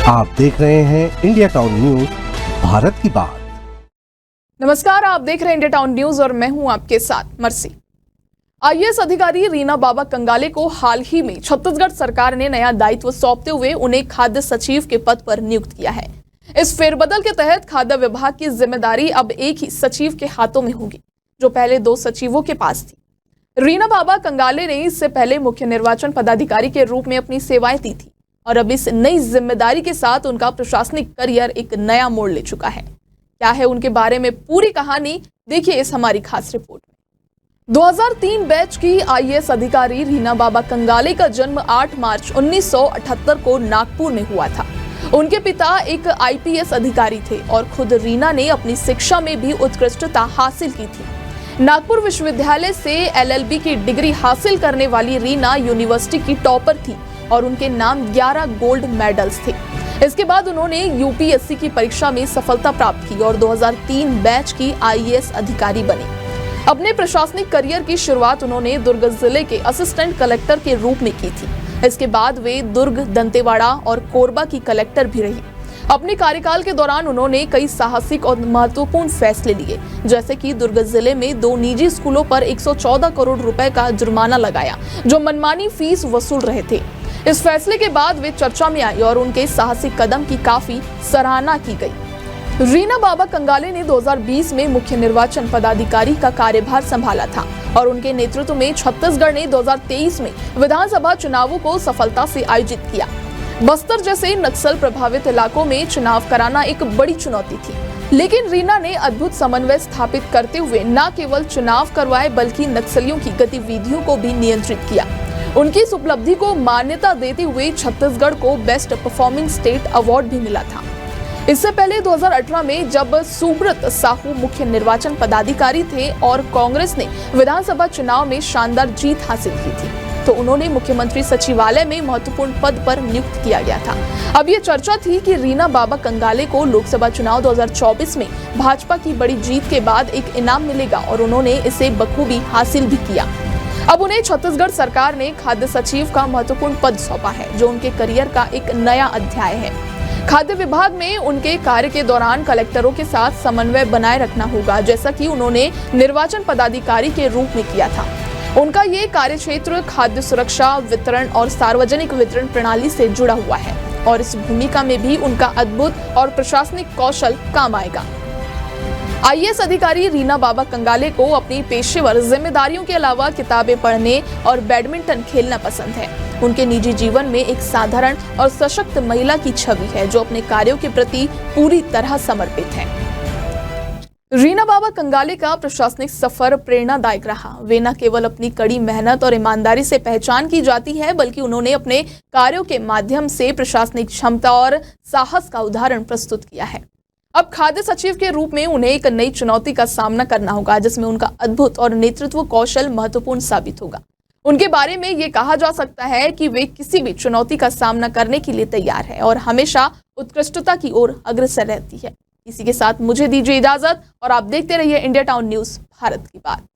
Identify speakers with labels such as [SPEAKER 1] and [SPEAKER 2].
[SPEAKER 1] आप देख रहे हैं इंडिया टाउन न्यूज, भारत की बात।
[SPEAKER 2] नमस्कार, आप देख रहे हैं इंडिया टाउन न्यूज और मैं हूं आपके साथ मर्सी। आईएएस अधिकारी रीना बाबा कंगाले को हाल ही में छत्तीसगढ़ सरकार ने नया दायित्व सौंपते हुए उन्हें खाद्य सचिव के पद पर नियुक्त किया है। इस फेरबदल के तहत खाद्य विभाग की जिम्मेदारी अब एक ही सचिव के हाथों में होगी, जो पहले 2 सचिवों के पास थी। रीना बाबा कंगाले ने इससे पहले मुख्य निर्वाचन पदाधिकारी के रूप में अपनी सेवाएं दी थी और अब इस नई जिम्मेदारी के साथ उनका प्रशासनिक करियर एक नया मोड़ ले चुका है। क्या है उनके बारे में पूरी कहानी, देखिए इस हमारी खास रिपोर्ट में। 2003 बैच की आईएएस अधिकारी रीना बाबा कंगाले का जन्म 8 मार्च 1978 को नागपुर में हुआ था। उनके पिता एक आईपीएस अधिकारी थे और खुद रीना ने अपनी शिक्षा में भी उत्कृष्टता हासिल की थी। नागपुर विश्वविद्यालय से एलएलबी की डिग्री हासिल करने वाली रीना यूनिवर्सिटी की टॉपर थी और उनके नाम 11 गोल्ड मेडल्स थे। इसके बाद उन्होंने यूपीएससी की परीक्षा में सफलता प्राप्त की और 2003 बैच की आईएएस अधिकारी बनी। अपने प्रशासनिक करियर की शुरुआत उन्होंने दुर्ग जिले के असिस्टेंट कलेक्टर के रूप में की थी। इसके बाद वे दुर्ग, दंतेवाड़ा और कोरबा की कलेक्टर भी रही। अपने कार्यकाल के दौरान उन्होंने कई साहसिक और महत्वपूर्ण फैसले लिए, जैसे कि दुर्ग जिले में 2 निजी स्कूलों पर 114 करोड़ रुपए का जुर्माना लगाया, जो मनमानी फीस वसूल रहे थे। इस फैसले के बाद वे चर्चा में आई और उनके साहसिक कदम की काफी सराहना की गई। रीना बाबा कंगाले ने 2020 में मुख्य निर्वाचन पदाधिकारी का कार्यभार संभाला था और उनके नेतृत्व में छत्तीसगढ़ ने 2023 में विधानसभा चुनावों को सफलता से आयोजित किया। बस्तर जैसे नक्सल प्रभावित इलाकों में चुनाव कराना एक बड़ी चुनौती थी, लेकिन रीना ने अद्भुत समन्वय स्थापित करते हुए न केवल चुनाव करवाए बल्कि नक्सलियों की गतिविधियों को भी नियंत्रित किया। उनकी इस उपलब्धि को मान्यता देते हुए छत्तीसगढ़ को बेस्ट परफॉर्मिंग स्टेट अवार्ड भी मिला था। इससे पहले 2018 में जब सुब्रत साहू मुख्य निर्वाचन पदाधिकारी थे और कांग्रेस ने विधानसभा चुनाव में शानदार जीत हासिल की थी, तो उन्होंने मुख्यमंत्री सचिवालय में महत्वपूर्ण पद पर नियुक्त किया गया था। अब ये चर्चा थी कि रीना बाबा कंगाले को लोकसभा चुनाव 2024 में भाजपा की बड़ी जीत के बाद एक इनाम मिलेगा और उन्होंने इसे बखूबी हासिल भी किया। अब उन्हें छत्तीसगढ़ सरकार ने खाद्य सचिव का महत्वपूर्ण पद सौंपा है, जो उनके करियर का एक नया अध्याय है। खाद्य विभाग में उनके कार्य के दौरान कलेक्टरों के साथ समन्वय बनाए रखना होगा, जैसा कि उन्होंने निर्वाचन पदाधिकारी के रूप में किया था। उनका ये कार्यक्षेत्र खाद्य सुरक्षा, वितरण और सार्वजनिक वितरण प्रणाली से जुड़ा हुआ है और इस भूमिका में भी उनका अद्भुत और प्रशासनिक कौशल काम आएगा। आईएएस अधिकारी रीना बाबा कंगाले को अपनी पेशेवर जिम्मेदारियों के अलावा किताबें पढ़ने और बैडमिंटन खेलना पसंद है। उनके निजी जीवन में एक साधारण और सशक्त महिला की छवि है, जो अपने कार्यों के प्रति पूरी तरह समर्पित है। रीना बाबा कंगाले का प्रशासनिक सफर प्रेरणादायक रहा। वे न केवल अपनी कड़ी मेहनत और ईमानदारी से पहचान की जाती है, बल्कि उन्होंने अपने कार्यों के माध्यम से प्रशासनिक क्षमता और साहस का उदाहरण प्रस्तुत किया है। अब खाद्य सचिव के रूप में उन्हें एक नई चुनौती का सामना करना होगा, जिसमें उनका अद्भुत और नेतृत्व कौशल महत्वपूर्ण साबित होगा। उनके बारे में ये कहा जा सकता है कि वे किसी भी चुनौती का सामना करने के लिए तैयार है और हमेशा उत्कृष्टता की ओर अग्रसर रहती है। इसी के साथ मुझे दीजिए इजाजत और आप देखते रहिए इंडिया टाउन न्यूज, भारत की बात।